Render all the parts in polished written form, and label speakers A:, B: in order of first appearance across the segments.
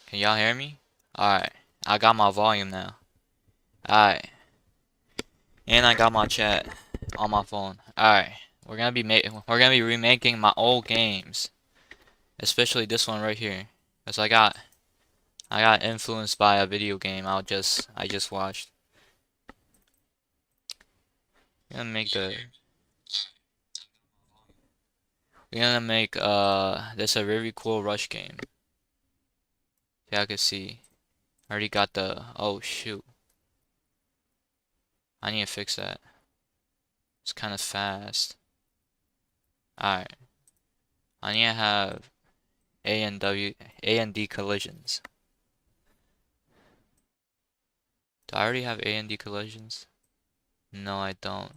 A: Can y'all hear me? Alright. I got my volume now. Alright. And I got my chat on my phone. Alright. We're gonna be remaking my old games. Especially this one right here. Cause I got influenced by a video game I just watched. We're gonna make the we're gonna make this a really cool rush game. Yeah, I can see. I already got the oh shoot. I need to fix that. It's kinda fast. Alright. I need to have A and D collisions. Do I already have A and D collisions? No, I don't.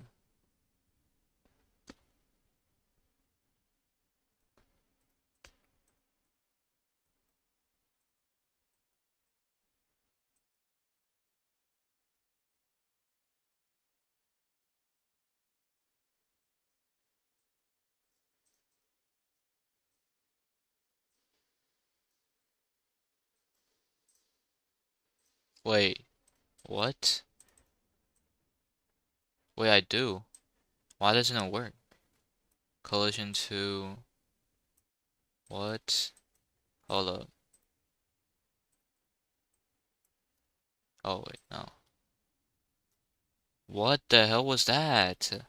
A: Wait, what? Wait, I do. Why doesn't it work? Collision to what? Hold up. Oh wait, no. What the hell was that?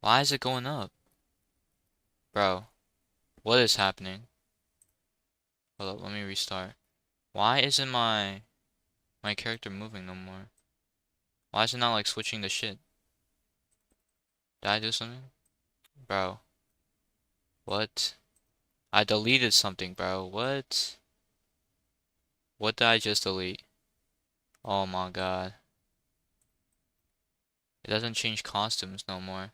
A: Why is it going up? Bro, what is happening? Hold up, let me restart. Why isn't my character moving no more? Why is it not like switching the shit? Did I do something? Bro, what? I deleted something, bro. What? What did I just delete? Oh my god. It doesn't change costumes no more.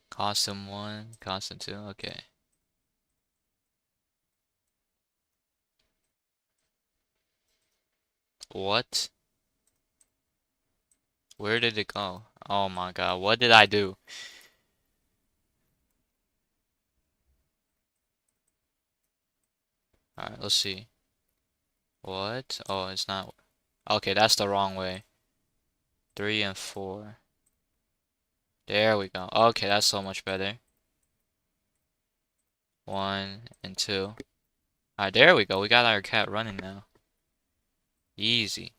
A: Costume 1, costume 2, okay. What? Where did it go? Oh my god, what did I do? Alright, let's see. What? Oh, it's not. Okay, that's the wrong way. 3 and 4. There we go. Okay, that's so much better. 1 and 2. Alright, there we go. We got our cat running now. Easy.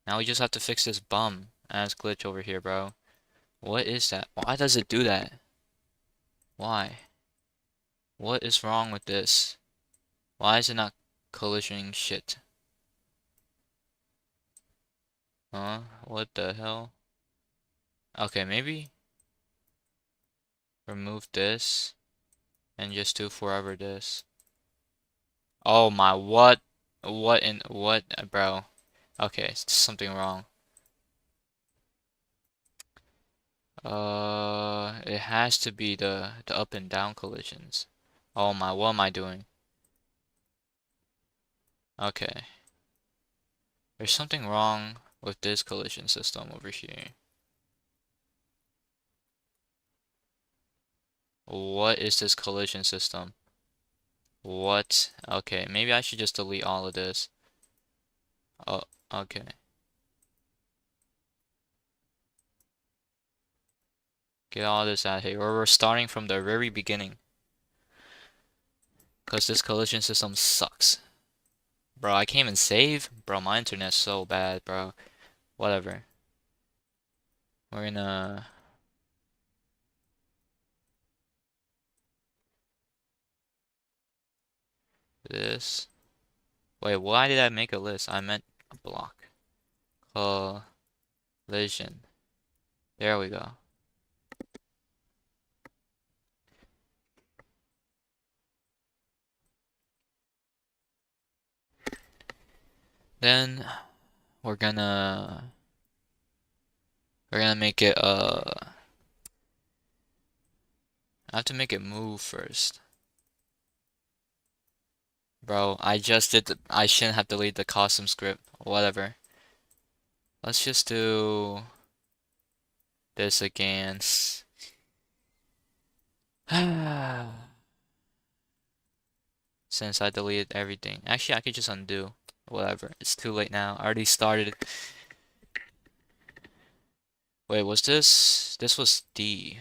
A: Now we just have to fix this bum ass glitch over here, bro. What is that? Why does it do that? Why? What is wrong with this? Why is it not collisioning shit? Huh? What the hell? Okay, maybe remove this and just do forever this. Oh my, what? What in what, bro? Okay, it's something wrong. It has to be the up and down collisions. Oh my, what am I doing? Okay. There's something wrong with this collision system over here. What is this collision system? What? Okay, maybe I should just delete all of this. Oh, okay. Get all this out of here. Or we're starting from the very beginning. Because this collision system sucks. Bro, I can't even save? Bro, my internet's so bad, bro. Whatever. We're gonna... This. Wait, why did I make a list? I meant a block. Collision. There we go. Then we're gonna We're gonna make it, I have to make it move first. Bro, I just did I shouldn't have deleted the custom script. Whatever. Let's just do this again. Since I deleted everything. Actually, I could just undo. Whatever. It's too late now. I already started. Wait, was this? This was D.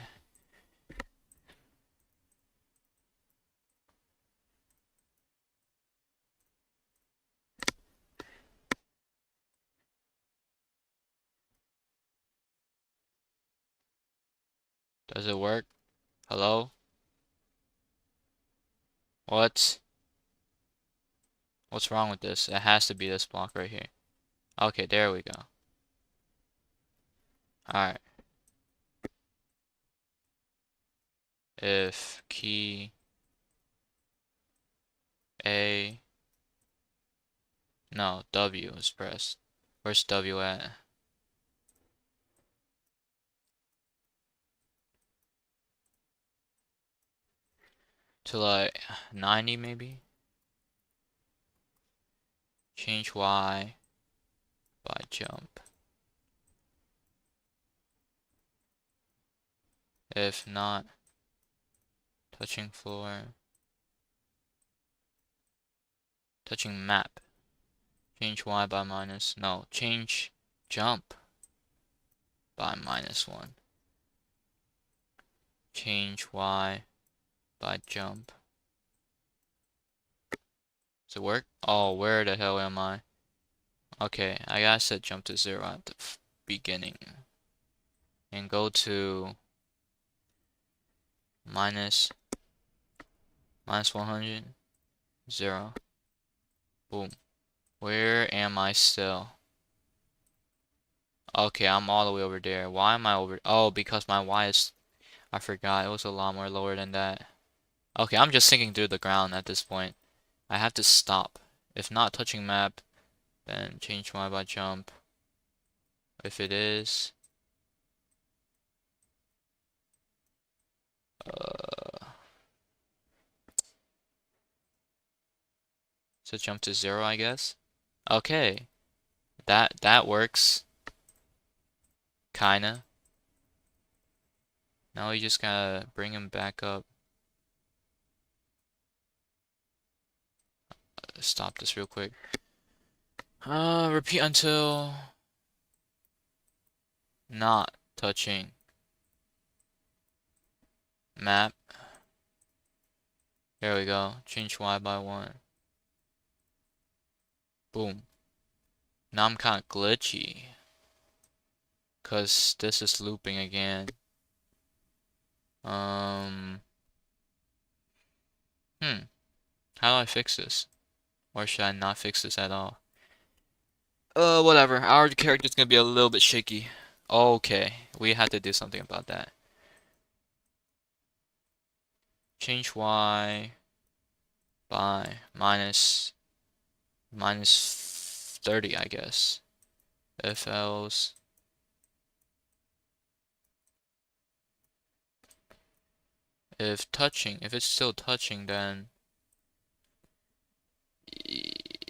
A: Does it work? Hello? What? What's wrong with this? It has to be this block right here. Okay, there we go. Alright. If key A, no, W is pressed. Where's W at? To like 90 maybe? Change Y by jump. If not, touching floor. Touching map. Change Y by minus. No, change jump by -1. Change Y by jump. Does it work? Oh, where the hell am I? Okay, I gotta set jump to 0 at the beginning. And go to minus 100, 0. Boom. Where am I still? Okay, I'm all the way over there. Why am I over? Oh, because my Y is... I forgot, it was a lot more lower than that. Okay, I'm just sinking through the ground at this point. I have to stop. If not touching map, then change Y by jump. If it is, so jump to 0, I guess. Okay, that works. Kinda. Now we just gotta bring him back up. Stop this real quick. Repeat until not touching map. There we go. Change Y by 1. Boom. Now I'm kinda glitchy. Cause this is looping again. How do I fix this? Or should I not fix this at all? Whatever. Our character's gonna be a little bit shaky. Okay, we have to do something about that. Change Y by minus 30, I guess. If else, if it's still touching, then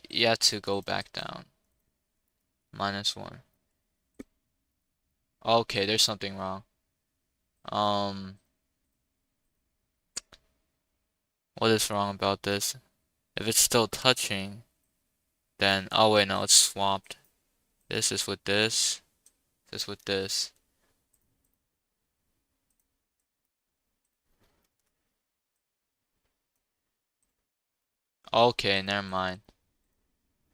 A: you have to go back down. -1. Okay, there's something wrong. What is wrong about this? If it's still touching, then, oh wait, no, it's swapped. This is with this with this. Okay, never mind.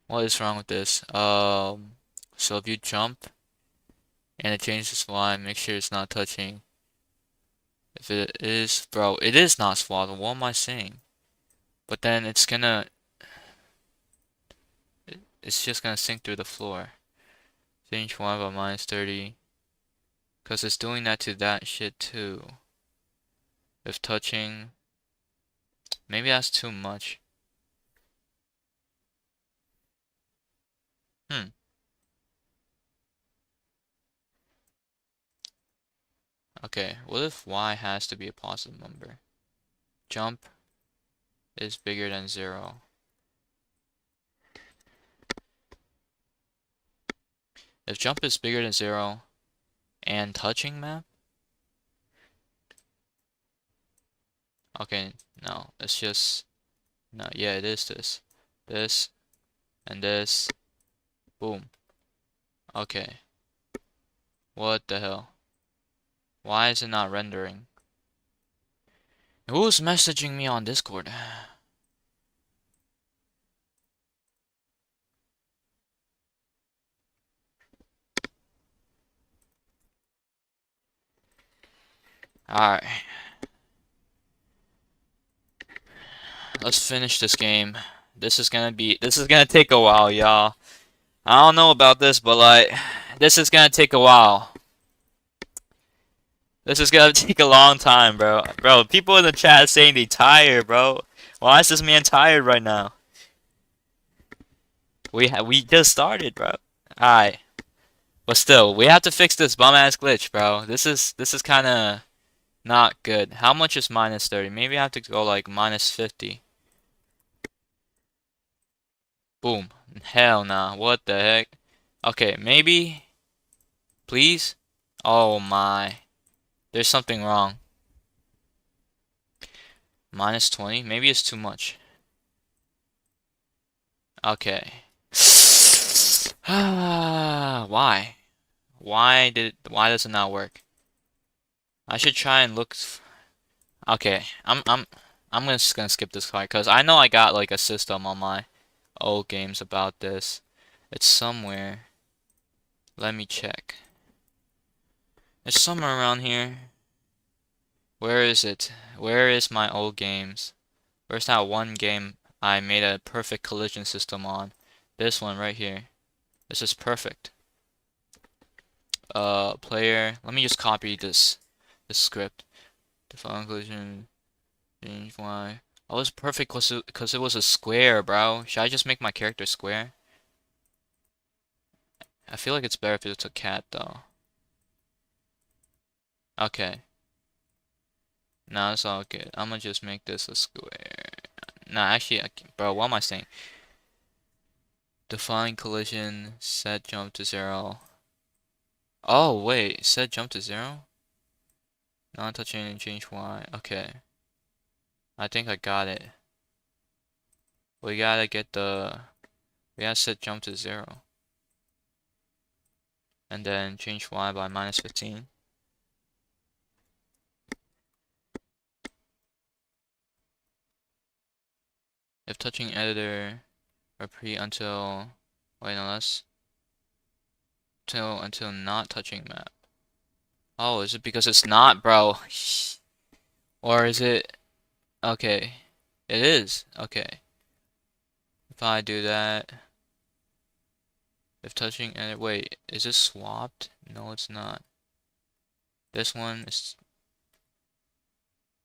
A: What is wrong with this? So if you jump and it changes Y, make sure it's not touching. If it is, bro, it is not swapped. What am I saying? But then it's just gonna sink through the floor. Change Y by -30. Cause it's doing that to that shit too. If touching, maybe that's too much. Hmm. Okay, what if y has to be a positive number? Jump is bigger than 0. If jump is bigger than 0 and touching map? Okay, no, it's just, no, yeah, it is this. This, and this, boom. Okay, what the hell? Why is it not rendering? Who's messaging me on Discord? Alright, let's finish this game. This is gonna take a while, y'all. I don't know about this, but like, this is gonna take a while. This is gonna take a long time, bro. Bro, people in the chat saying they tired, bro. Why is this man tired right now? We just started, bro. Alright. But still, we have to fix this bum ass glitch, bro. This is kinda not good. How much is minus 30? Maybe I have to go like minus 50. Boom. Hell nah. What the heck? Okay, maybe. Please? Oh my. There's something wrong. Minus 20? Maybe it's too much. Okay. Why? Why does it not work? I should try and look. Okay, I'm just gonna skip this part because I know I got like a system on my old games about this. It's somewhere. Let me check. It's somewhere around here. Where is it? Where is my old games? Where's that one game I made a perfect collision system on? This one right here. This is perfect. Player. Let me just copy this script. Define collision. Change Y. Oh, it's perfect because it was a square, bro. Should I just make my character square? I feel like it's better if it's a cat, though. Okay. Now it's all good. I'm gonna just make this a square. Nah, actually, bro, what am I saying? Define collision, set jump to 0. Oh, wait, set jump to 0? Non-touching and change Y. Okay. I think I got it. We gotta set jump to 0. And then change Y by minus 15. If touching editor, repeat until, wait, no, that's, until not touching map. Oh, is it because it's not, bro? Or is it, okay. It is, okay. If I do that, if touching edit, wait, is this swapped? No, it's not. This one is,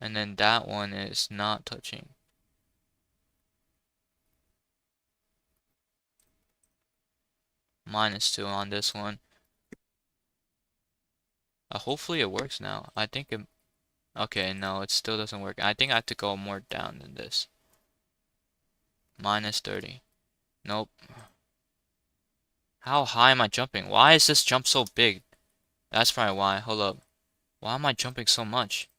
A: and then that one is not touching. -2 on this one. Hopefully it works now. I think it, okay, no, it still doesn't work. I think I have to go more down than this. -30. Nope. How high am I jumping? Why is this jump so big? That's probably why. Hold up. Why am I jumping so much?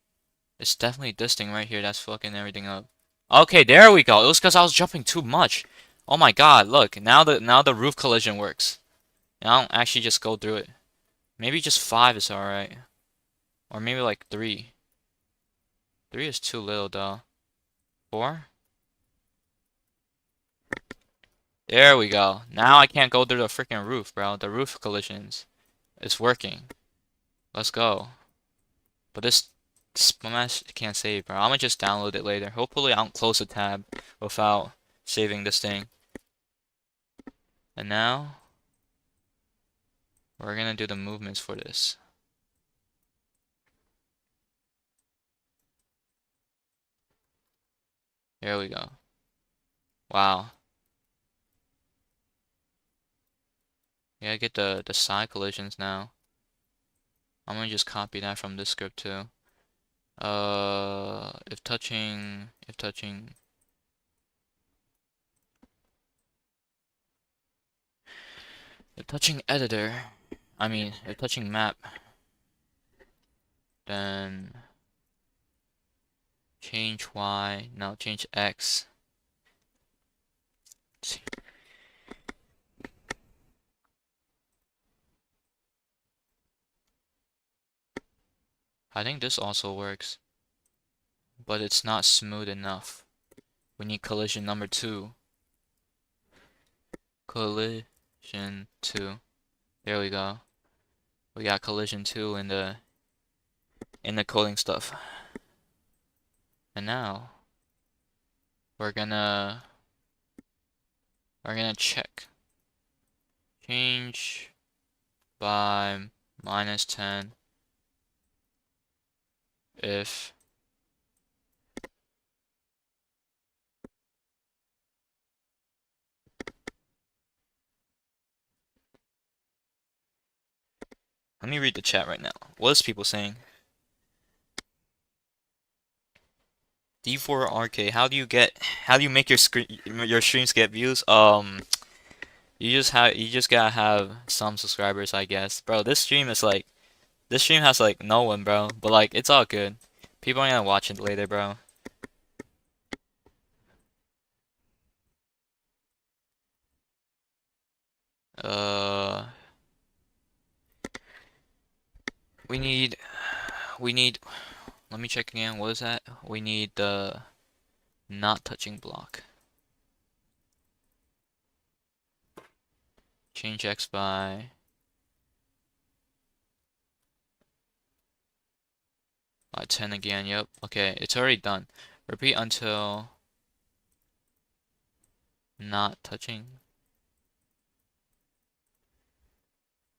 A: It's definitely this thing right here that's fucking everything up. Okay, there we go. It was because I was jumping too much. Oh my god, look. Now the roof collision works. Now actually just go through it. Maybe just 5 is alright. Or maybe like 3. 3 is too little though. 4? There we go. Now I can't go through the freaking roof, bro. The roof collisions. It's working. Let's go. But this smash can't save, bro. I'm gonna just download it later. Hopefully I don't close the tab without saving this thing. And now we're gonna do the movements for this. Here we go. Wow. Yeah, I get the side collisions now. I'm gonna just copy that from this script too. If touching editor, if touching map, then change Y, now change X. I think this also works, but it's not smooth enough. We need collision number 2. Collision 2. There we go. We got collision 2 in the coding stuff. And now we're gonna check. Change by -10 if let me read the chat right now. What is people saying? D4RK, how do you make your streams get views? You just gotta have some subscribers, I guess. Bro, this stream has like no one, bro. But like it's all good. People are gonna watch it later, bro. Uh, we need let me check again. What is that? We need the not touching block. Change X by 10 again. Yep. Okay, it's already done. Repeat until not touching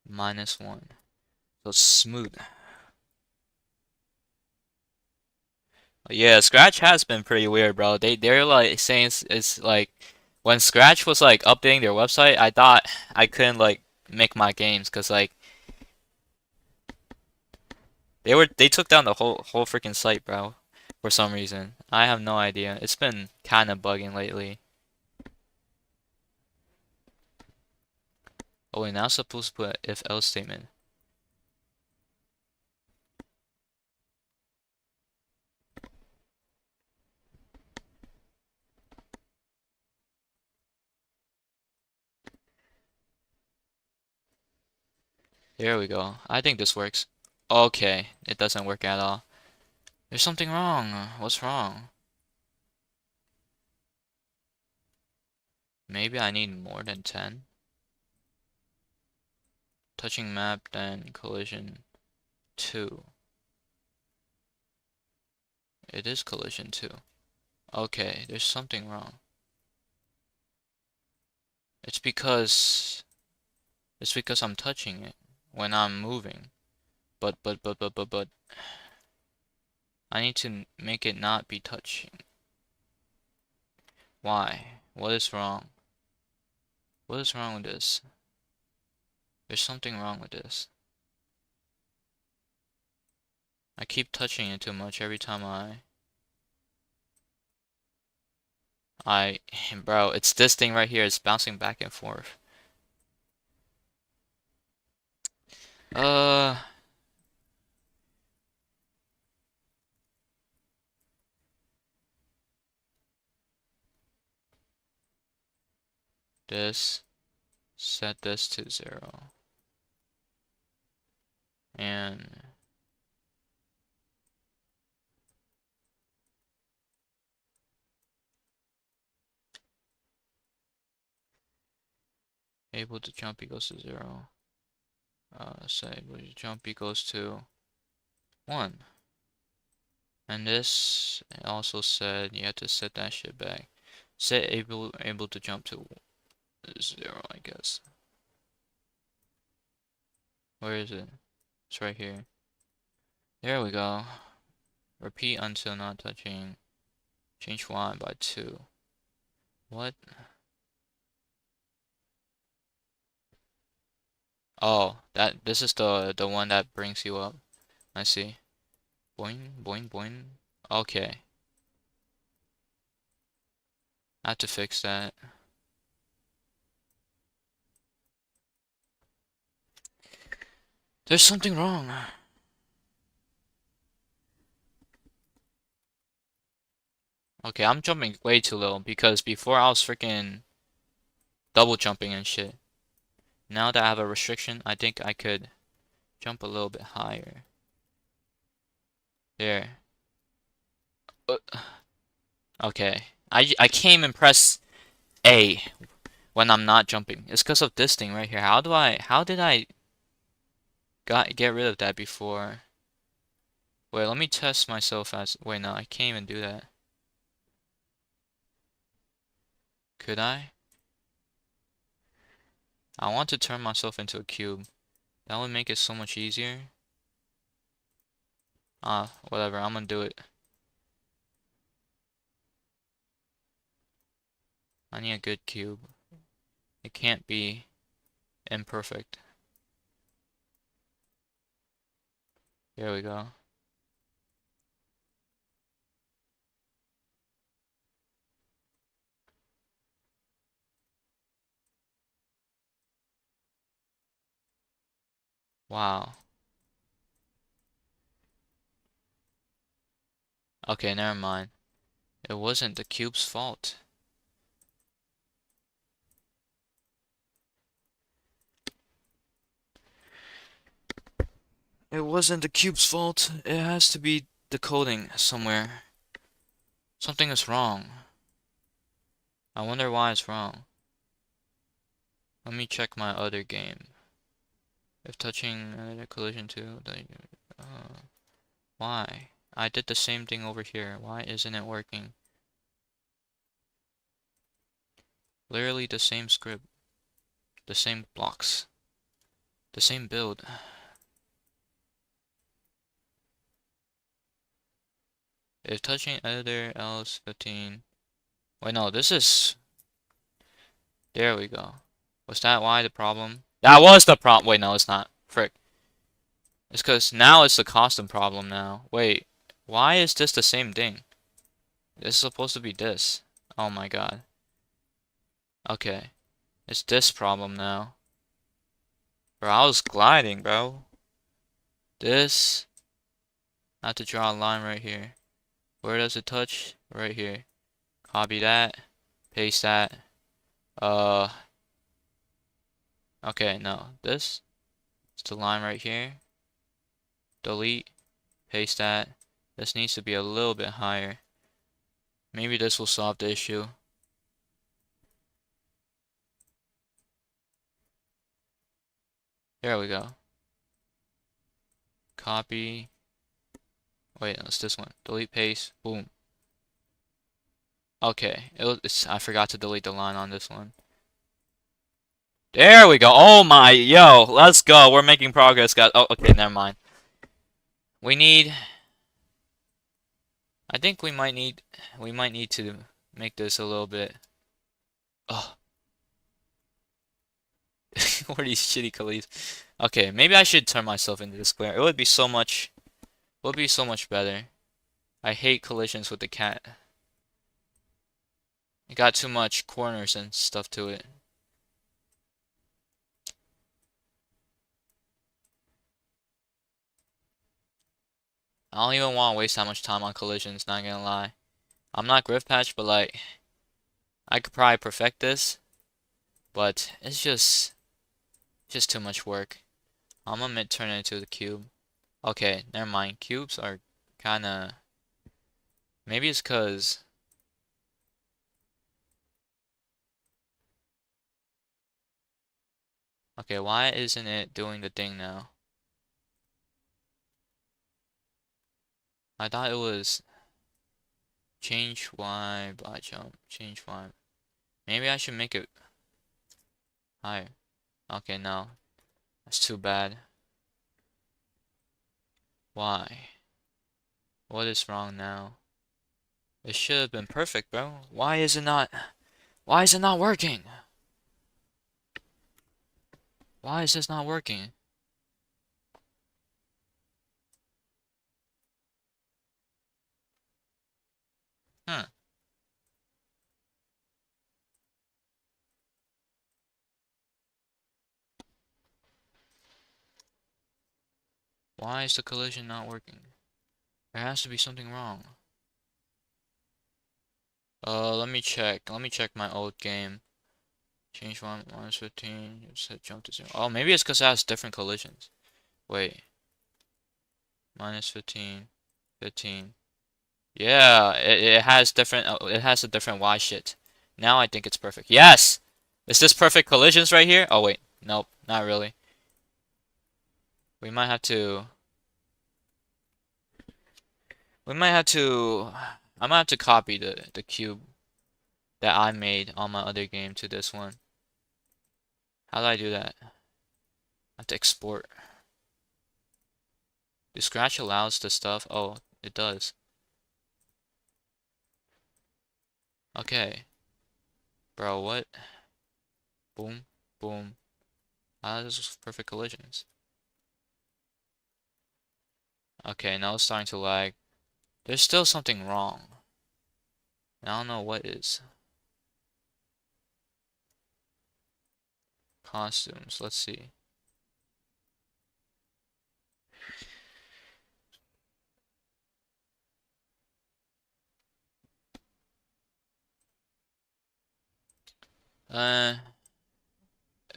A: -1. So smooth. Yeah, Scratch has been pretty weird, bro. They're like saying it's like when Scratch was like updating their website, I thought I couldn't like make my games because like they took down the whole freaking site, bro, for some reason. I have no idea. It's been kind of bugging lately. Oh, we're now supposed to put if else statement. There we go. I think this works. Okay, it doesn't work at all. There's something wrong. What's wrong? Maybe I need more than 10. Touching map, then collision 2. It is collision 2. Okay, there's something wrong. It's because I'm touching it when I'm moving. But I need to make it not be touching. Why? What is wrong? What is wrong with this? There's something wrong with this. I keep touching it too much every time bro, it's this thing right here. It's bouncing back and forth. Uh, set this to 0. And able to jump equals to 0. Set able to jump equals to 1. And this also said you have to set that shit back. Set able to jump to 0, I guess. Where is it? It's right here. There we go. Repeat until not touching. Change Y by 2. What? Oh, this is the one that brings you up. I see. Boing, boing, boing. Okay. I have to fix that. There's something wrong. Okay, I'm jumping way too low because before I was freaking double jumping and shit. Now that I have a restriction, I think I could jump a little bit higher. There. Uh, Okay. I can't even press A when I'm not jumping. It's because of this thing right here. How did I get rid of that before? Wait, let me test myself as, wait, no, I can't even do that. Could I? I want to turn myself into a cube. That would make it so much easier. Whatever, I'm gonna do it. I need a good cube. It can't be imperfect. There we go. Wow. Okay, never mind. It wasn't the cube's fault. It wasn't the cube's fault. It has to be the coding somewhere. Something is wrong. I wonder why it's wrong. Let me check my other game. If touching a collision too, why? I did the same thing over here. Why isn't it working? Literally the same script, the same blocks, the same build. If touching editor else 15. Wait, no, this is. There we go. Was that why the problem? That was the problem. Wait, no, it's not. Frick. It's because now it's the custom problem now. Wait, why is this the same thing? This is supposed to be this. Oh my god. Okay. It's this problem now. Bro, I was gliding, bro. This. I have to draw a line right here. Where does it touch? Right here. Copy that. Paste that. Uh. Okay, no. This. It's the line right here. Delete. Paste that. This needs to be a little bit higher. Maybe this will solve the issue. There we go. Copy. Wait, no, it's this one. Delete, paste. Boom. Okay. I forgot to delete the line on this one. There we go. Oh my, yo, let's go. We're making progress, guys. Oh, okay, never mind. We need. I think we might need to make this a little bit. Oh, what are these shitty collisions? Okay, maybe I should turn myself into the square. It would be so much. Would be so much better. I hate collisions with the cat. It got too much corners and stuff to it. I don't even want to waste that much time on collisions, not gonna lie. I'm not Griff Patch, but like, I could probably perfect this, but it's just too much work. I'm gonna turn it into the cube. Okay, never mind. Cubes are kinda, maybe it's cause, okay, why isn't it doing the thing now? I thought it was change Y by jump, change Y. Maybe I should make it higher. Okay, no, that's too bad. Why? What is wrong now? It should have been perfect, bro. Why is it not? Why is it not working? Why is this not working? Why is the collision not working? There has to be something wrong. Let me check. Let me check my old game. Change 1, -15. Set jump to 0. Oh, maybe it's because it has different collisions. Wait. -15. 15. Yeah, it has different. It has a different Y shit. Now I think it's perfect. Yes! Is this perfect collisions right here? Oh, wait. Nope, not really. We might have to. We might have to. I might have to copy the cube that I made on my other game to this one. How do I do that? I have to export. Do Scratch allows the stuff? Oh, it does. Okay. Bro, what? Boom, boom. Ah, this is perfect collisions. Okay, now it's starting to lag. There's still something wrong. I don't know what is. Costumes, let's see. Uh,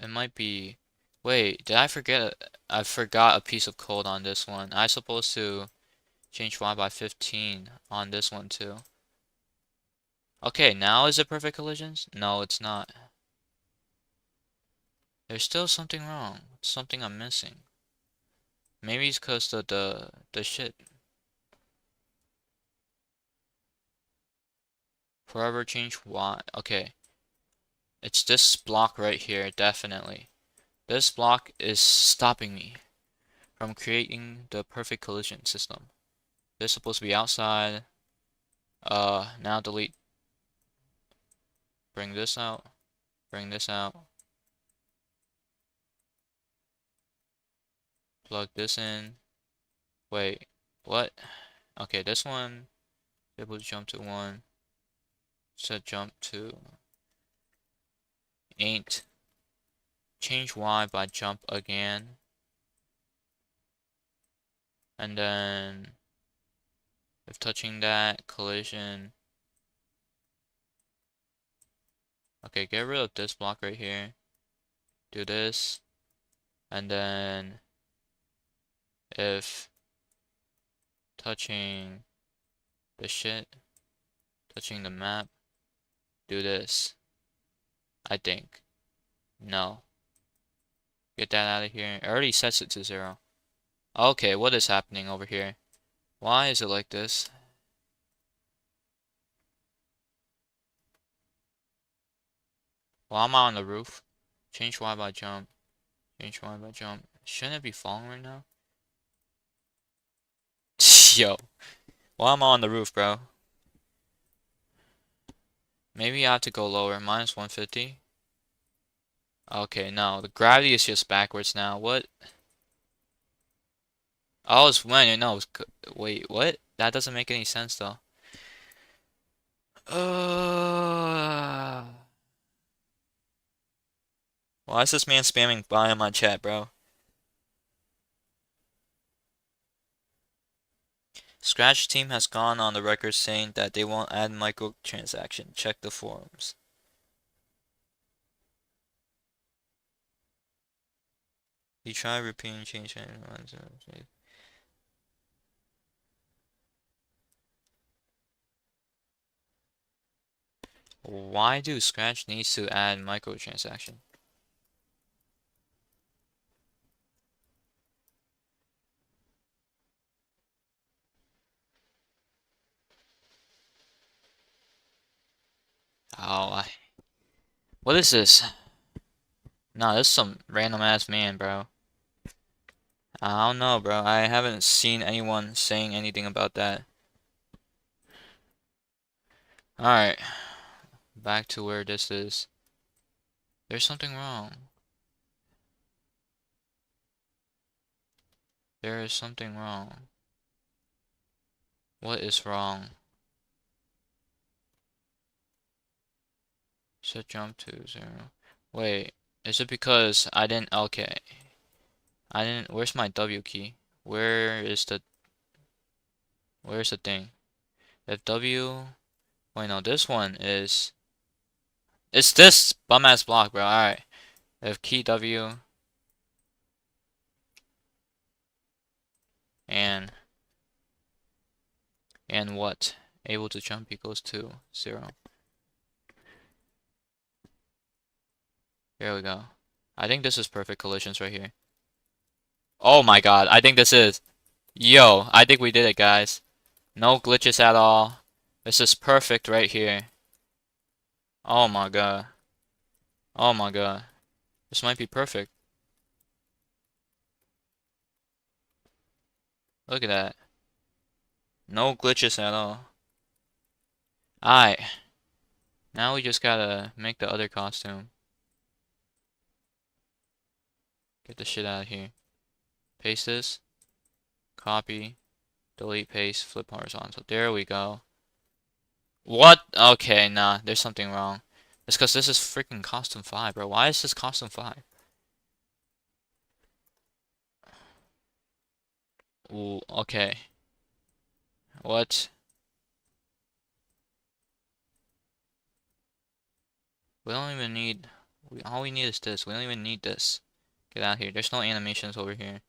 A: it might be. Wait, did I forget? I forgot a piece of code on this one. I supposed to change Y by 15 on this one too. Okay, now is it perfect collisions? No, it's not. There's still something wrong. Something I'm missing. Maybe it's because of the shit. Forever change Y. Okay. It's this block right here, definitely. This block is stopping me from creating the perfect collision system. This is supposed to be outside. Now delete. Bring this out. Bring this out. Plug this in. Wait, what? Okay, this one. Able to jump to 1. Set jump to ain't. Change Y by jump again. And then if touching that, collision. Okay, get rid of this block right here. Do this. And then if touching the shit, touching the map, do this. I think. No. Get that out of here. It already sets it to 0. Okay, what is happening over here? Why is it like this? Why am I on the roof? Change Y by jump. Change Y by jump. Shouldn't it be falling right now? Yo. Why am I on the roof, bro? Maybe I have to go lower. -150. Okay, no. The gravity is just backwards now. What? Oh, it's when. No, wait, what? That doesn't make any sense, though. Uh, why is this man spamming by in my chat, bro? Scratch team has gone on the record saying that they won't add microtransaction. Check the forums. You try repeating change. Why do Scratch needs to add microtransaction? Oh, what is this? Nah, this is some random ass man, bro. I don't know, bro. I haven't seen anyone saying anything about that. Alright, back to where this is. There's something wrong. There is something wrong. What is wrong? Set jump to 0. Wait, is it because I didn't? Okay. I didn't. Where's my W key? Where is the where's the thing? If W, wait no, this one is it's this bum ass block, bro. Alright. If key W and what? Able to jump equals to 0. Here we go. I think this is perfect collisions right here. Oh my god, I think this is. Yo, I think we did it, guys. No glitches at all. This is perfect right here. Oh my god. Oh my god. This might be perfect. Look at that. No glitches at all. Alright. Now we just gotta make the other costume. Get the shit out of here. Paste this. Copy. Delete, paste, flip horizontal. There we go. What? Okay, nah. There's something wrong. It's because this is freaking costume 5, bro. Why is this costume 5? Ooh, okay. What? We don't even need... all we need is this. We don't even need this. Get out of here. There's no animations over here.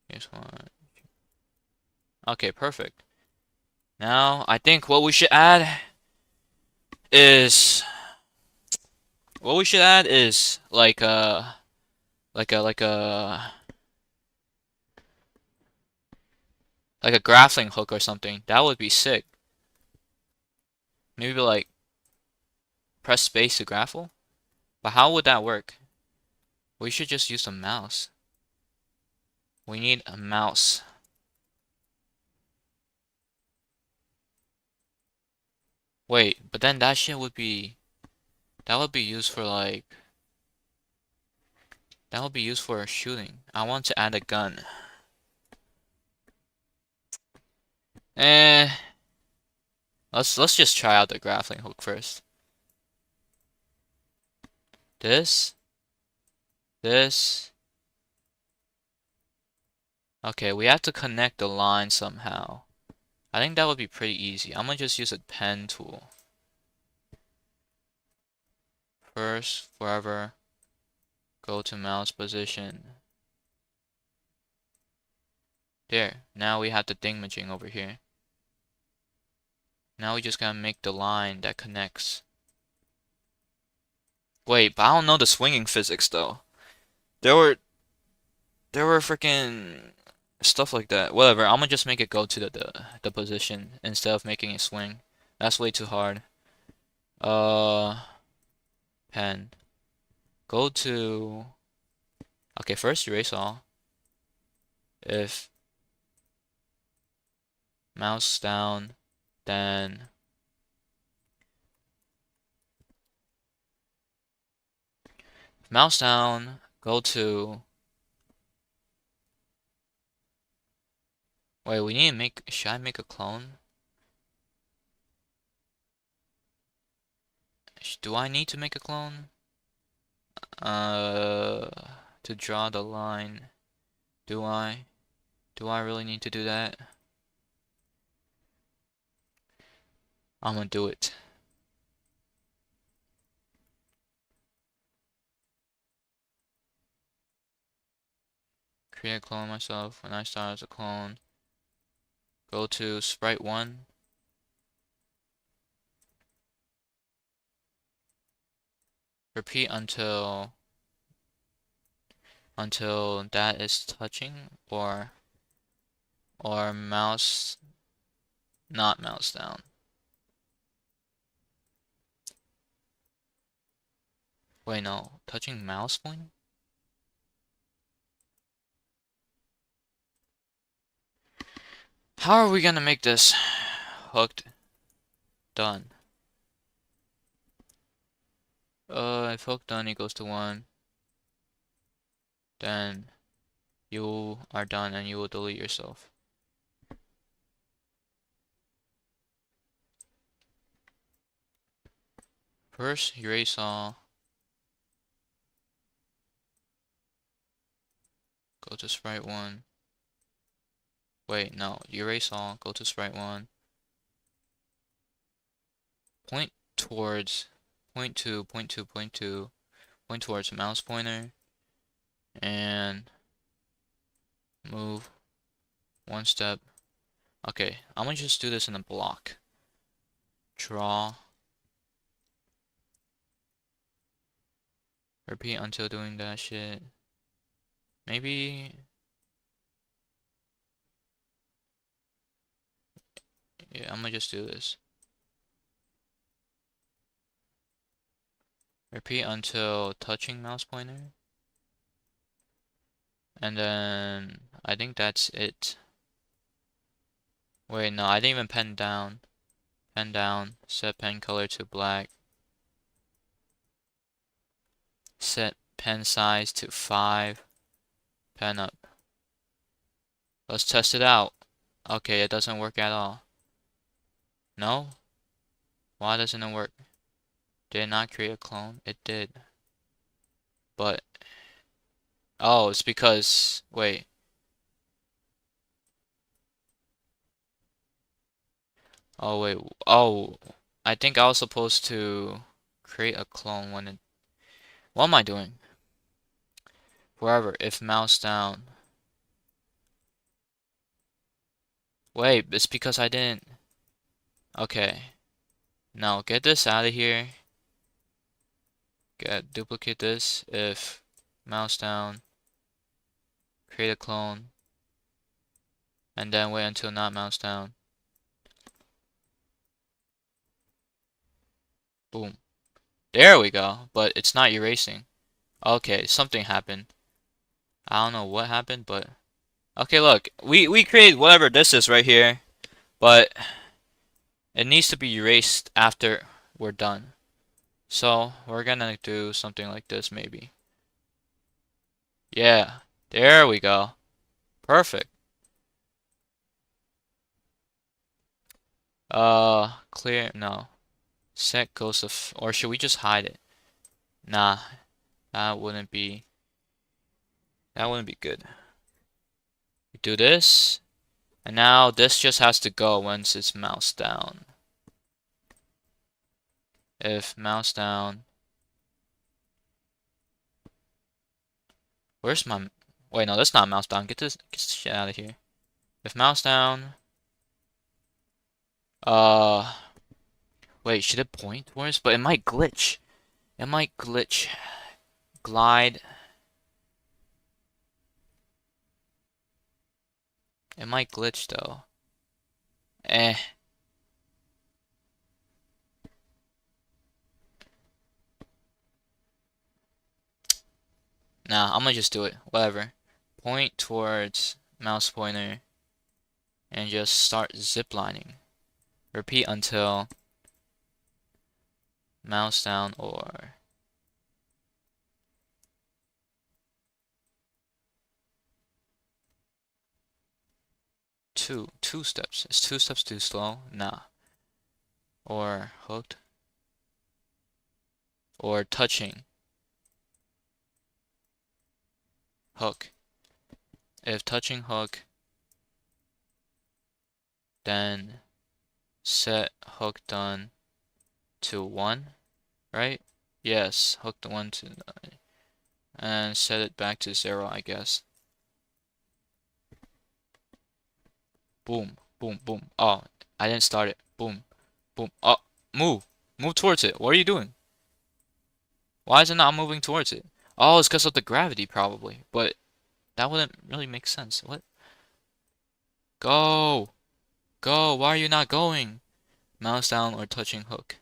A: Here's one. Okay, perfect. Now, I think what we should add is... what we should add is like a grappling hook or something. That would be sick. Maybe like press space to grapple? But how would that work? We should just use a mouse. We need a mouse. Wait, but then that shit would be... that would be used for like... that would be used for shooting. I want to add a gun. Eh... let's just try out the grappling hook first. This. This. Okay, we have to connect the line somehow. I think that would be pretty easy. I'm gonna just use a pen tool. First, forever, go to mouse position. There, now we have the thingamajig over here. Now we just gotta make the line that connects. Wait, but I don't know the swinging physics though. There were freaking stuff like that. Whatever, I'm gonna just make it go to the position instead of making it swing. That's way too hard. Pen. Go to... okay, first erase all. If mouse down, then mouse down, go to... wait, we need to make... should I make a clone? Do I need to make a clone? To draw the line. Do I? Do I really need to do that? I'm gonna do it. Create a clone myself. When I start as a clone, go to sprite 1. Repeat until that is touching, or mouse, not mouse down. Wait, no, touching mouse point? How are we gonna make this hooked done? If hook done equals to 1, then you are done and you will delete yourself. First, erase all. Go to sprite 1. Wait, no. Erase all. Go to sprite 1. Point towards. Point to. Point to. Point to. Point towards mouse pointer. And move 1 step. Okay, I'm gonna just do this in a block. Draw. Repeat until doing that shit. Maybe. Yeah, I'm gonna just do this. Repeat until touching mouse pointer. And then I think that's it. Wait, no, I didn't even pen down. Pen down. Set pen color to black. Set pen size to 5. Pen up. Let's test it out. Okay, it doesn't work at all. No? Why doesn't it work? Did it not create a clone? It did. But, oh, it's because, wait. Oh, wait. Oh, I think I was supposed to create a clone when it, what am I doing? Wherever, if mouse down. Wait, it's because I didn't. Okay. Now, get this out of here. Duplicate this. If mouse down. Create a clone. And then wait until not mouse down. Boom. There we go. But it's not erasing. Okay, something happened. I don't know what happened, but okay, look. We create whatever this is right here, but it needs to be erased after we're done. So, we're gonna do something like this maybe. Yeah. There we go. Perfect. Clear, no. Set ghost of, or should we just hide it? Nah, that wouldn't be good. We do this, and now this just has to go once it's mouse down. If mouse down, where's my, wait, no, that's not mouse down. Get this shit out of here. If mouse down, uh, wait, should it point towards? But it might glitch. It might glitch. Glide. It might glitch though. Eh. Nah, I'm gonna just do it. Whatever. Point towards mouse pointer and just start ziplining. Repeat until mouse down or two steps. Is 2 steps too slow? Nah. Or hooked. Or touching. Hook. If touching hook, then set hook done to 1, right? Yes, hook the 1 to 9. And set it back to 0, I guess. Boom, boom, boom. Oh, I didn't start it. Boom, boom. Oh, move. Move towards it. What are you doing? Why is it not moving towards it? Oh, it's because of the gravity, probably. But that wouldn't really make sense. What? Go! Go! Why are you not going? Mouse down or touching hook.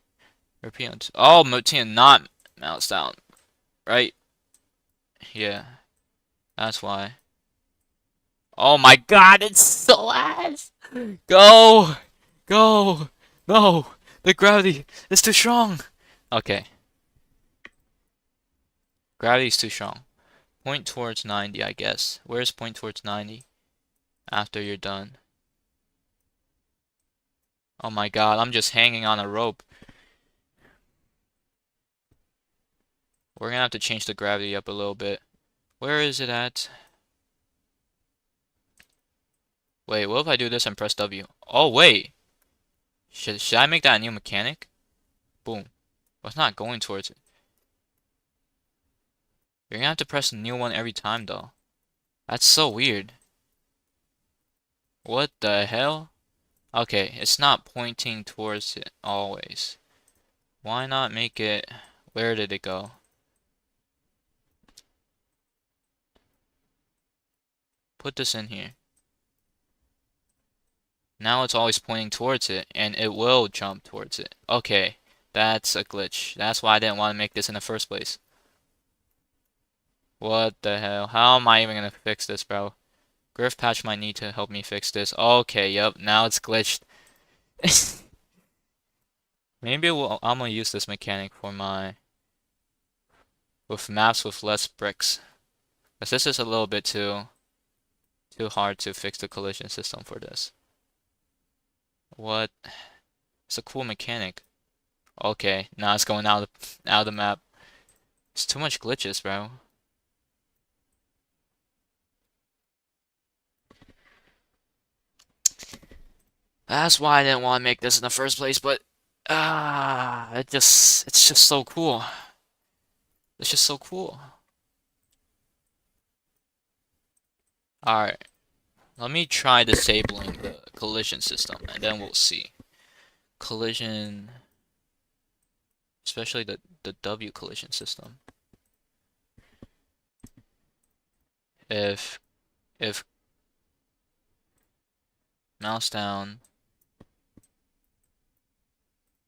A: Repeat on oh, not mouse down. Right? Yeah. That's why. Oh my god, it's so ass! Go! Go! No! The gravity is too strong! Okay. Gravity's too strong. Point towards 90, I guess. Where's point towards 90? After you're done. Oh my god, I'm just hanging on a rope. We're gonna have to change the gravity up a little bit. Where is it at? Wait, what if I do this and press W? Oh, wait. Should I make that a new mechanic? Boom. Well, it's not going towards it. You're gonna have to press a new one every time, though. That's so weird. What the hell? Okay, it's not pointing towards it always. Why not make it... Where did it go? Put this in here. Now it's always pointing towards it, and it will jump towards it. Okay, that's a glitch. That's why I didn't want to make this in the first place. What the hell? How am I even gonna fix this, bro? Griff Patch might need to help me fix this. Okay, yep, now it's glitched. Maybe I'm gonna use this mechanic for with maps with less bricks. Because this is a little bit too hard to fix the collision system for this. What? It's a cool mechanic. Okay, now it's going out of the map. It's too much glitches, bro. That's why I didn't want to make this in the first place, but it's just so cool. It's just so cool. Alright, let me try disabling the collision system, and then we'll see. Collision, especially the W collision system. If if mouse down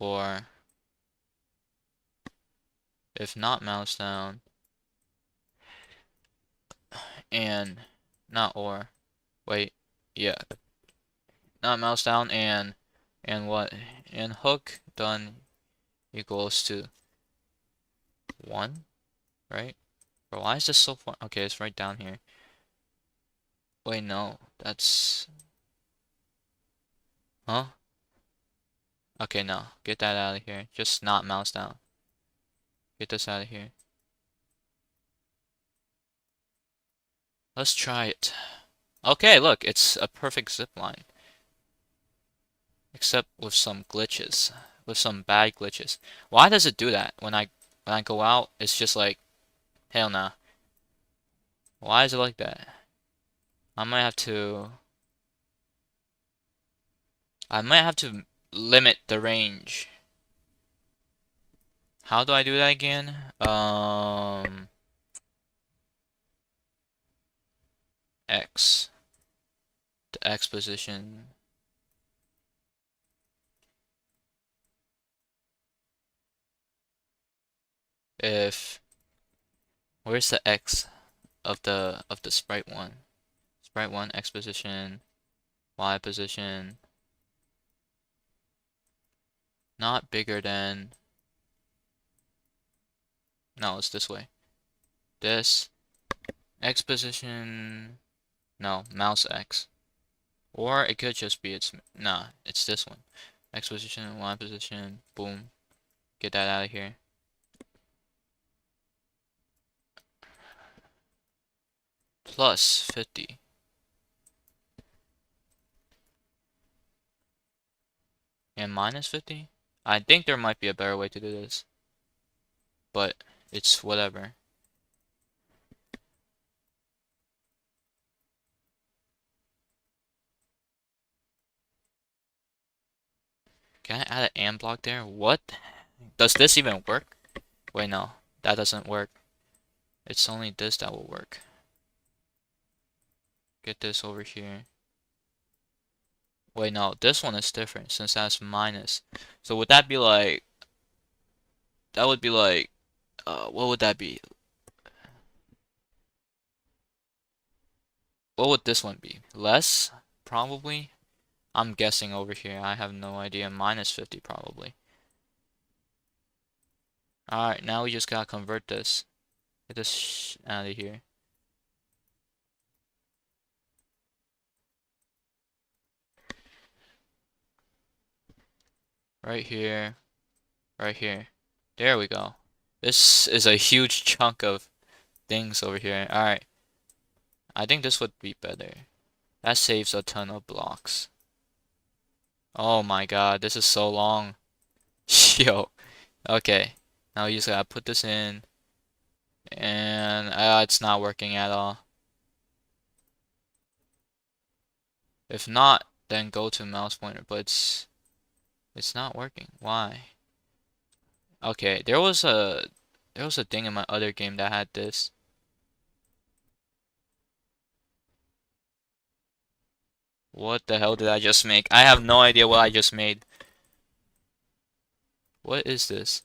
A: or if not mouse down and not or wait, yeah, not mouse down and what, and hook done equals to 1, right? Bro, why is this so far? Okay, it's right down here. Wait, no, that's huh? Okay, no, get that out of here. Just not mouse down. Get this out of here. Let's try it. Okay, look, it's a perfect zip line. Except with some glitches. With some bad glitches. Why does it do that? When I go out, it's just like, hell nah. Why is it like that? I might have to I might have to limit the range. How do I do that again? X. The X position. If where's the X of the sprite one? Sprite one, X position, Y position. Not bigger than. No, it's this way. This X position. No, mouse X. Or it could just be nah, it's this one. X position, Y position, boom. Get that out of here. Plus 50. And minus 50? I think there might be a better way to do this. But it's whatever. Can I add an and block there? What? Does this even work? Wait, no. That doesn't work. It's only this that will work. Get this over here. Wait, no. This one is different since that's minus. So would that be like... That would be like... what would that be? What would this one be? Less? Probably? I'm guessing over here. I have no idea. Minus 50 probably. Alright, now we just gotta convert this. Get this out of here. Right here. Right here. There we go. This is a huge chunk of things over here. Alright. I think this would be better. That saves a ton of blocks. Oh my god, this is so long. Yo. Okay. Now you just gotta put this in. And it's not working at all. If not, then go to mouse pointer. But it's not working. Why? Okay, there was a thing in my other game that had this. What the hell did I just make? I have no idea what I just made. What is this?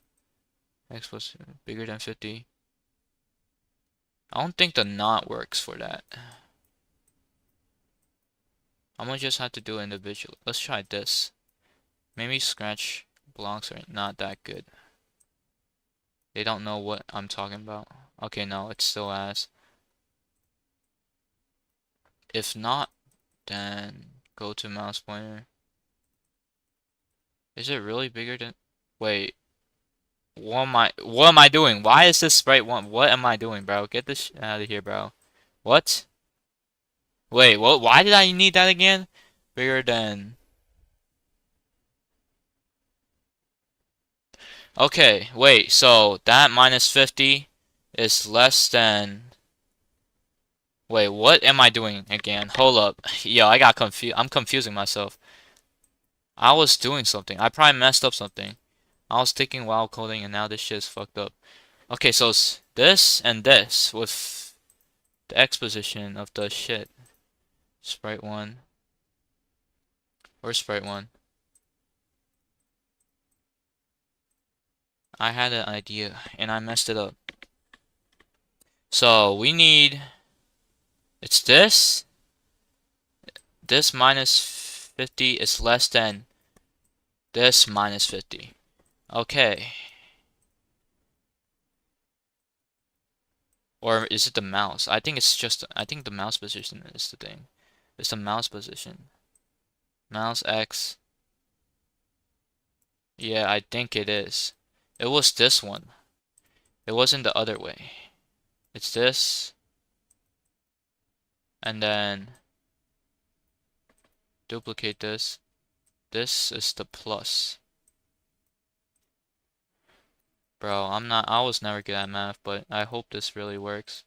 A: X plus bigger than 50. I don't think the knot works for that. I'm gonna just have to do it individually. Let's try this. Maybe scratch blocks are not that good. They don't know what I'm talking about. Okay, no, it still has. If not, then go to mouse pointer. Is it really bigger than... Wait. What am I doing? Why is this sprite one? What am I doing, bro? Get this out of here, bro. What? Wait, what? Why did I need that again? Bigger than... Okay, wait, so that minus 50 is less than... Wait, what am I doing again? Hold up. Yo, I got confused. I'm confusing myself. I was doing something. I probably messed up something. I was thinking while coding and now this shit is fucked up. Okay, so it's this and this with the exposition of the shit. Sprite 1. Where's Sprite 1? I had an idea and I messed it up. So we need... It's this. This minus 50 is less than this minus 50. Okay. Or is it the mouse? I think it's just... I think the mouse position is the thing. It's the mouse position. Mouse X. Yeah, I think it is. It was this one. It wasn't the other way. It's this. And then duplicate this. This is the plus. Bro, I was never good at math, but I hope this really works.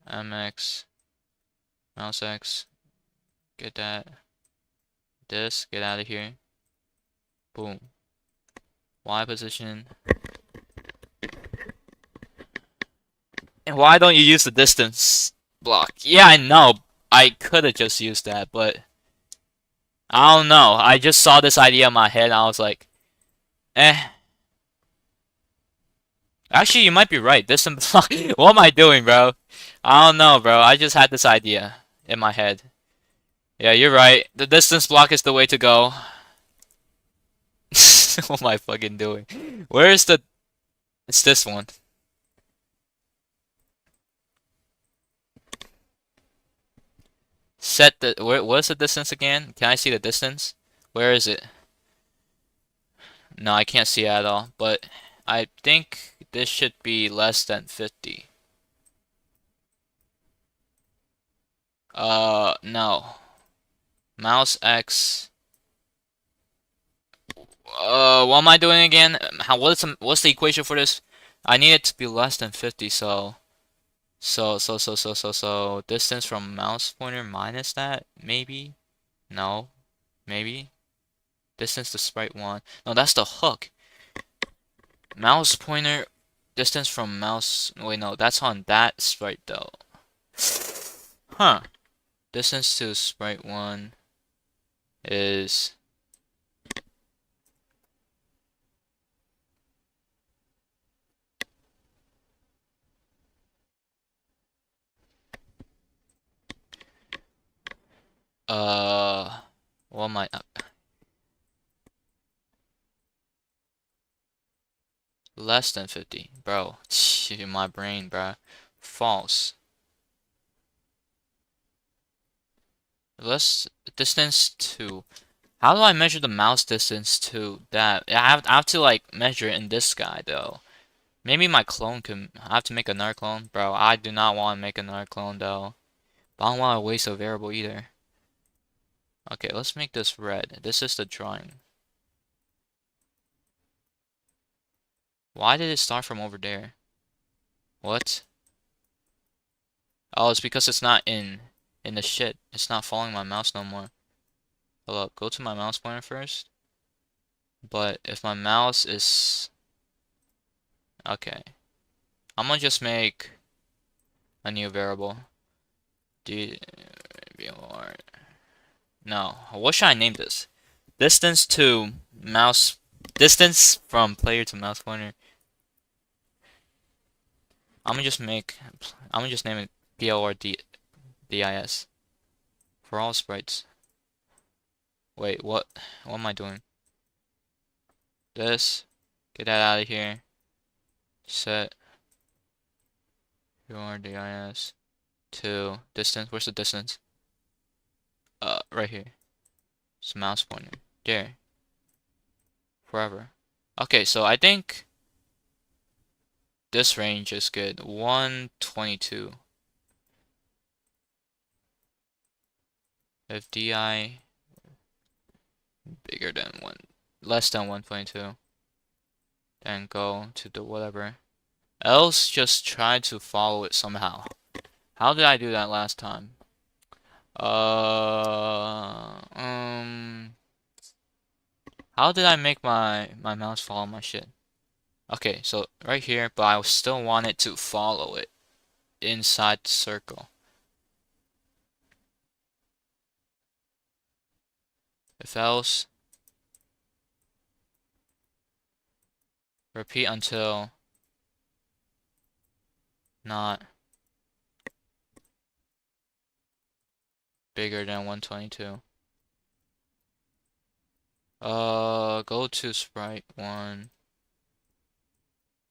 A: MX, mouse X, get that. This, get out of here. Boom. Y position. And why don't you use the distance block? Yeah, I know. I could have just used that, but I don't know. I just saw this idea in my head and I was like, eh. Actually, you might be right. Distance block. What am I doing, bro? I don't know, bro. I just had this idea in my head. Yeah, you're right. The distance block is the way to go. What am I fucking doing? Where is the... It's this one. Set the... What's the distance again? Can I see the distance? Where is it? No, I can't see it at all. But I think this should be less than 50. No. Mouse X. What am I doing again? What's the equation for this? I need it to be less than 50, so distance from mouse pointer minus that, maybe? No. Maybe? Distance to sprite 1. No, that's the hook. Mouse pointer distance from mouse... Wait, no, that's on that sprite though. Huh. Distance to sprite 1 is... What am I... Less than 50. Bro, my brain, bro. False. Less distance to... How do I measure the mouse distance to that? I have to like measure it in this guy though. Maybe my clone can... I have to make another clone? Bro, I do not want to make another clone though. But I don't want to waste a variable either. Okay, let's make this red. This is the drawing. Why did it start from over there? What? Oh, it's because it's not in the shit. It's not following my mouse no more. Hold up, go to my mouse pointer first. But if my mouse is... Okay. I'm gonna just make a new variable. No, what should I name this? Distance to mouse... Distance from player to mouse pointer. I'm gonna just name it PLRDIS. For all sprites. Wait, what am I doing? This. Get that out of here. Set PLRDIS to distance. Where's the distance? Right here. It's mouse pointer. There. Forever. Okay, so I think this range is good. 122. If DI bigger than less than 122, then go to the whatever. Else just try to follow it somehow. How did I do that last time? How did I make my mouse follow my shit? Okay, so right here, but I still want it to follow it inside the circle. If else, repeat until not bigger than 122. Go to sprite 1,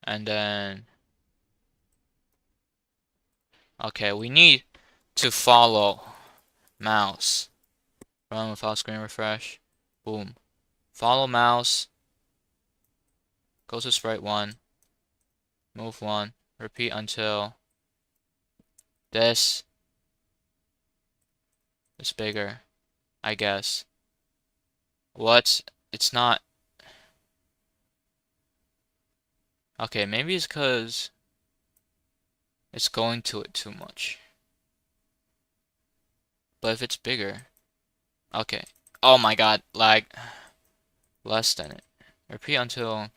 A: and then, okay, we need to follow mouse. Run without screen refresh. Boom. Follow mouse. Go to sprite 1. Move 1. Repeat until this is bigger, I guess. What? It's not. Okay, maybe it's because it's going to it too much. But if it's bigger. Okay. Oh my god, lag. Less than it. Repeat until...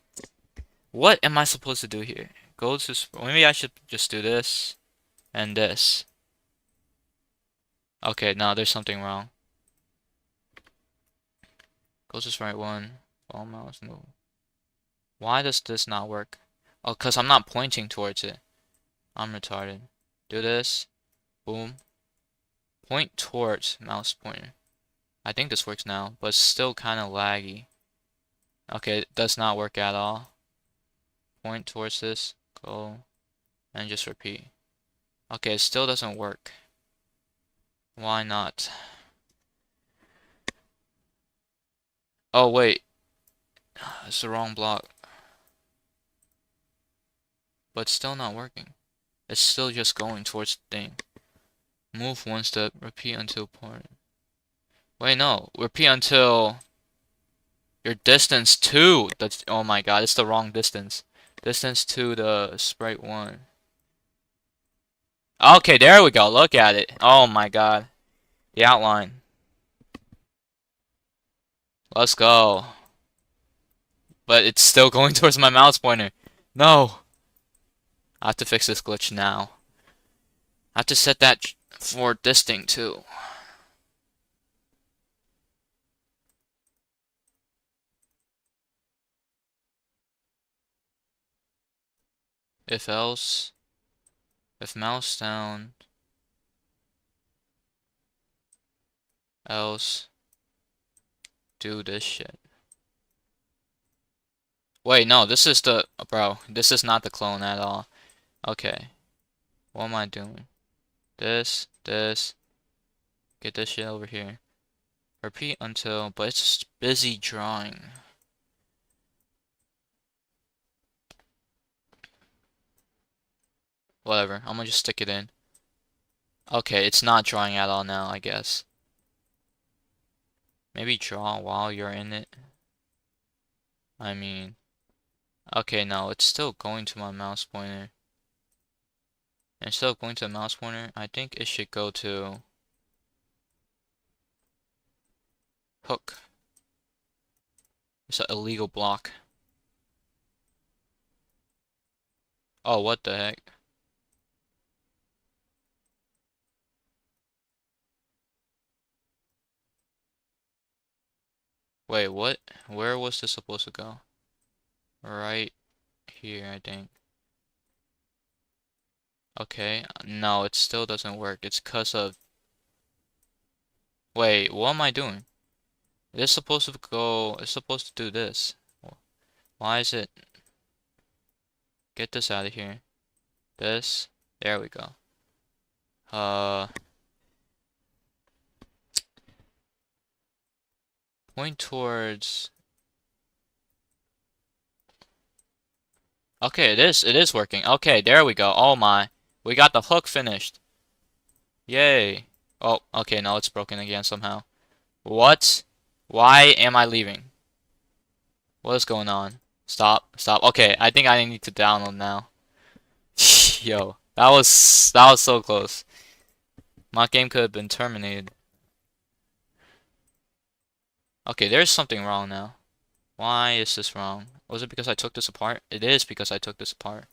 A: What am I supposed to do here? Go to... Maybe I should just do this. And this. Okay, no, there's something wrong. Go to sprite 1. Follow mouse, move. Why does this not work? Oh, because I'm not pointing towards it. I'm retarded. Do this. Boom. Point towards mouse pointer. I think this works now, but it's still kind of laggy. Okay, it does not work at all. Point towards this. Go. And just repeat. Okay, it still doesn't work. Why not? Oh, wait. It's the wrong block. But it's still not working. It's still just going towards the thing. Move 1 step. Repeat until point. Wait, no. Repeat until your distance to the... Oh my god, it's the wrong distance. Distance to the sprite 1. Okay, there we go. Look at it. Oh my god. The outline. Let's go. But it's still going towards my mouse pointer. No. I have to fix this glitch now. I have to set that for this thing too. If else, if mouse down, else, do this shit. Wait, no, this is the, bro, this is not the clone at all. Okay, what am I doing? This, get this shit over here. Repeat until, but it's just busy drawing. Whatever, I'm gonna just stick it in. Okay, it's not drawing at all now, I guess. Maybe draw while you're in it. I mean, okay, no, it's still going to my mouse pointer. Instead of going to the mouse pointer, I think it should go to hook. It's an illegal block. Oh, what the heck? Wait, what? Where was this supposed to go? Right here, I think. Okay, no, it still doesn't work. It's 'cause of... Wait, what am I doing? It's supposed to go... It's supposed to do this. Why is it... Get this out of here. This. There we go. Uh... Point towards... Okay, it is working. Okay, there we go. Oh my. We got the hook finished. Yay. Oh, okay, now it's broken again somehow. What? Why am I leaving? What is going on? Stop, stop. Okay, I think I need to download now. Yo, that was so close. My game could have been terminated. Okay, there's something wrong now. Why is this wrong? Was it because I took this apart? It is because I took this apart.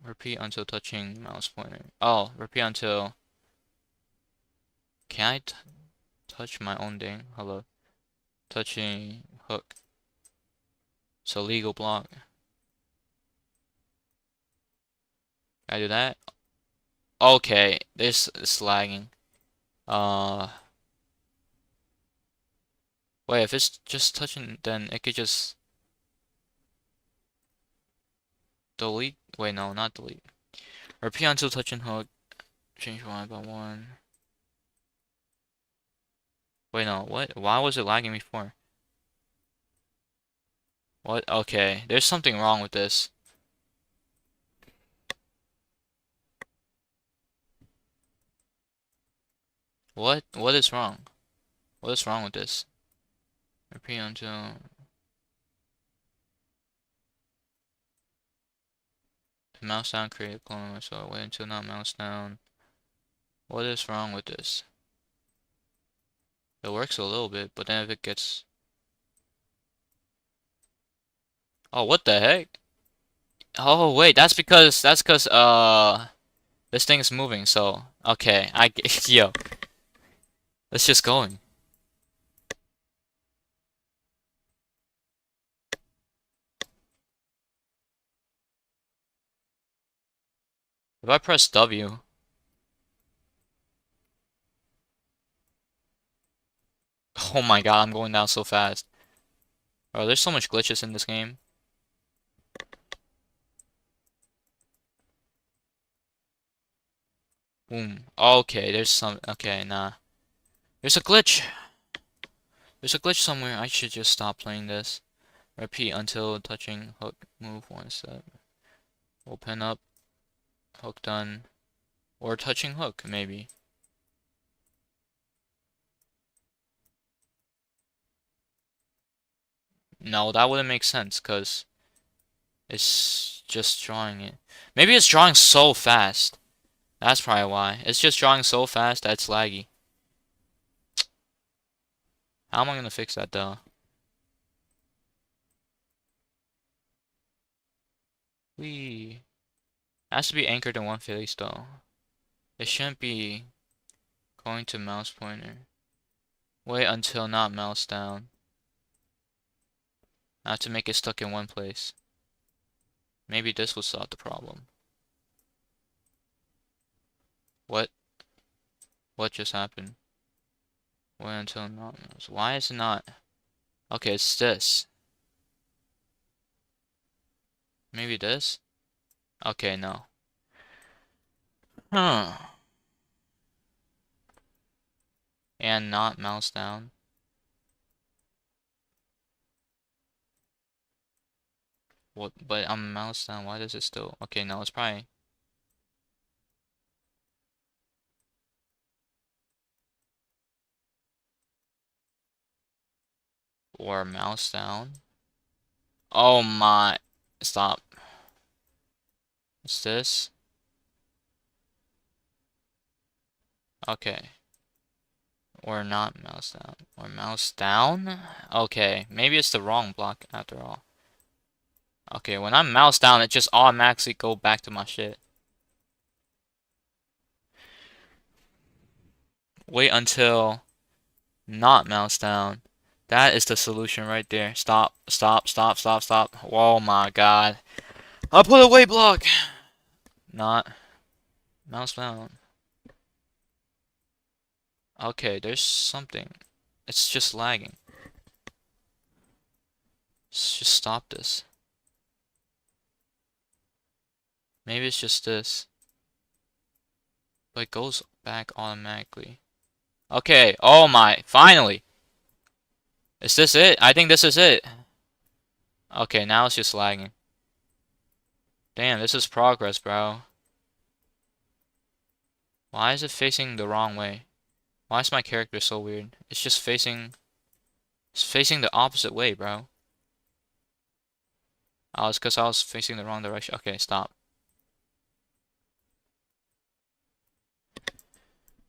A: Repeat until touching mouse pointer. Oh, repeat until... Can I touch my own thing? Hello. Touching hook. So legal block. Can I do that? Okay, this is lagging. Uh, wait, if it's just touching, then it could just delete. Wait, no, not delete. Repeat until touching hook. Change Y by 1. Wait, no, what? Why was it lagging before? What? Okay, there's something wrong with this. What? What is wrong? What is wrong with this? Repeat until the mouse down, create a clone, so wait until not mouse down. What is wrong with this? It works a little bit, but then if it gets... Oh, what the heck? Oh, wait, that's because, this thing is moving, so, okay, yo, let's just going. If I press W, oh my god, I'm going down so fast. Bro, there's so much glitches in this game. Boom. Okay, okay, nah. There's a glitch. There's a glitch somewhere. I should just stop playing this. Repeat until touching hook. Move one step. Open up. Hook done. Or touching hook, maybe. No, that wouldn't make sense, because it's just drawing it. Maybe it's drawing so fast. That's probably why. It's just drawing so fast that it's laggy. How am I gonna fix that, though? Wee. Has to be anchored in one face, though. It shouldn't be going to mouse pointer. Wait until not mouse down. I have to make it stuck in one place. Maybe this will solve the problem. What? What just happened? Wait until not mouse. Why is it not? Okay, it's this. Maybe this? Okay, no. Huh. And not mouse down. What? But I'm mouse down. Why does it still? Okay, no, it's probably... or mouse down. Oh my. Stop. What's this? Okay. Or not mouse down. Or mouse down? Okay. Maybe it's the wrong block after all. Okay, when I'm mouse down, it just automatically go back to my shit. Wait until not mouse down. That is the solution right there. Stop, stop, stop, stop, stop. Oh my god. I put a weight block! Not mouse down. Okay, there's something. It's just lagging. Let's just stop this. Maybe it's just this. But it goes back automatically. Okay, oh my, finally! Is this it? I think this is it. Okay, now it's just lagging. Damn, this is progress, bro. Why is it facing the wrong way? Why is my character so weird? It's just facing... It's facing the opposite way, bro. Oh, it's because I was facing the wrong direction. Okay, stop.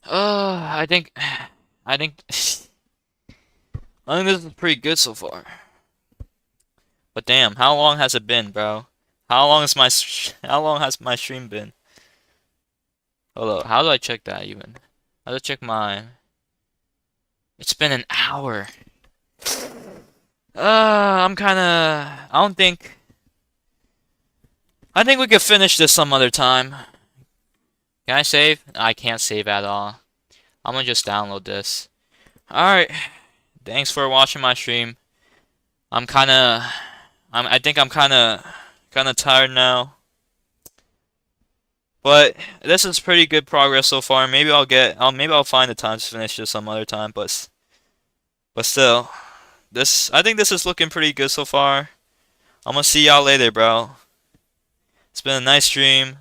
A: I think... I think... I think this is pretty good so far. But damn, how long has it been, bro? How long is my... How long has my stream been? Hold up, how do I check that even? How do I check my... It's been an hour. I'm kinda... I don't think... I think we could finish this some other time. Can I save? I can't save at all. I'm gonna just download this. Alright. Thanks for watching my stream. I think I'm kinda tired now. But this is pretty good progress so far. Maybe I'll find the time to finish this some other time, but still. I think this is looking pretty good so far. I'm gonna see y'all later, bro. It's been a nice stream.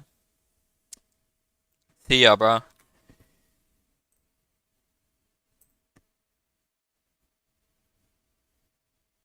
A: See ya, bro.